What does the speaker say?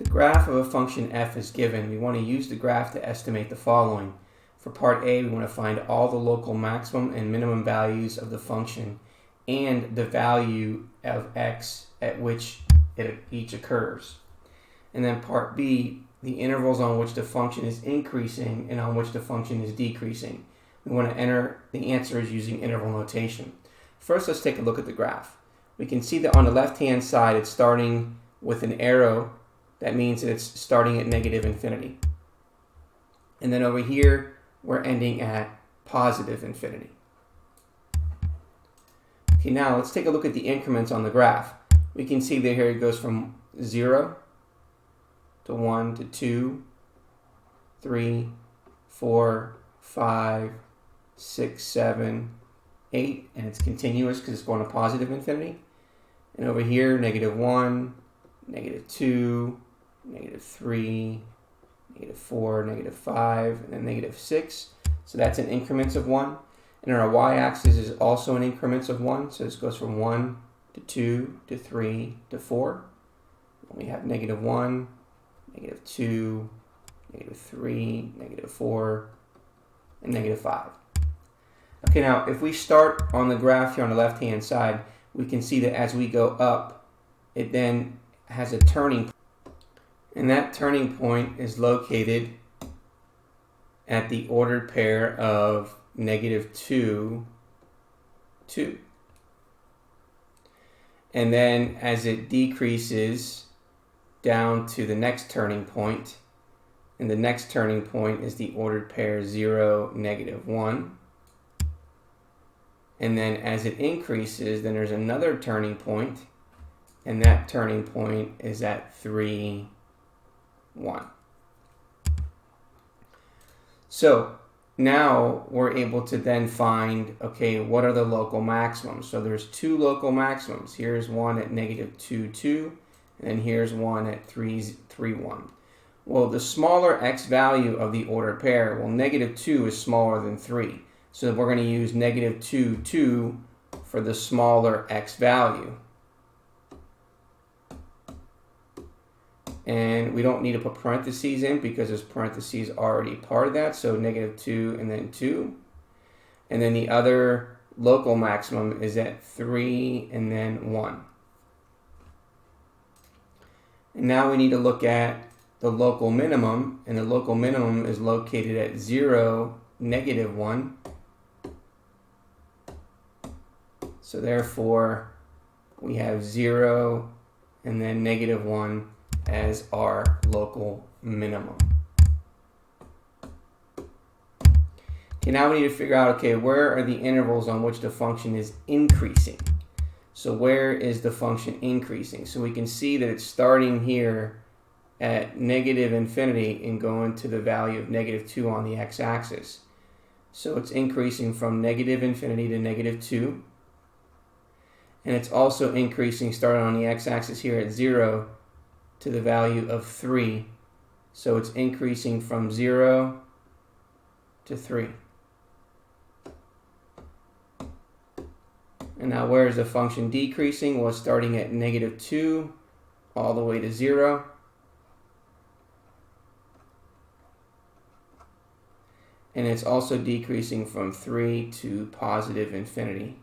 the graph of a function f is given, we want to use the graph to estimate the following. For part A, we want to find all the local maximum and minimum values of the function and the value of x at which each occurs. And then part B, the intervals on which the function is increasing and on which the function is decreasing. We want to enter the answers using interval notation. First, let's take a look at the graph. We can see that on the left-hand side, it's starting with an arrow. That means that it's starting at negative infinity. And then over here, we're ending at positive infinity. Okay, now let's take a look at the increments on the graph. We can see that here it goes from 0 to 1 to 2, 3, 4, 5, 6, 7, 8, and it's continuous because it's going to positive infinity. And over here, negative 1, negative 2, negative 3, negative 4, negative 5, and then negative 6. So that's in increments of 1. And our y-axis is also in increments of 1. So this goes from 1 to 2 to 3 to 4. And we have negative 1, negative 2, negative 3, negative 4, and negative 5. Okay, now if we start on the graph here on the left-hand side, we can see that as we go up, it then has a turning point. And that turning point is located at the ordered pair of negative 2, 2. And then as it decreases down to the next turning point, and the next turning point is the ordered pair 0, negative 1. And then as it increases, then there's another turning point, and that turning point is at 3, 1. So now we're able to then find, okay, what are the local maximums? So there's two local maximums. Here's one at negative 2, 2, and then here's one at 3, 3, 1. Well, the smaller x value of the ordered pair, well, negative 2 is smaller than 3. So we're going to use negative 2, 2 for the smaller x value. And we don't need to put parentheses in because there's parentheses already part of that. So negative 2 and then 2. And then the other local maximum is at 3 and then 1. And now we need to look at the local minimum. And the local minimum is located at 0, negative 1. So therefore, we have 0 and then negative 1 as our local minimum. Okay, now we need to figure out, okay, where are the intervals on which the function is increasing? So where is the function increasing? So we can see that it's starting here at negative infinity and going to the value of negative 2 on the x-axis. So it's increasing from negative infinity to negative 2. And it's also increasing starting on the x-axis here at 0 to the value of 3. So it's increasing from 0 to 3. And now where is the function decreasing? Well, it's starting at negative 2 all the way to 0. And it's also decreasing from 3 to positive infinity.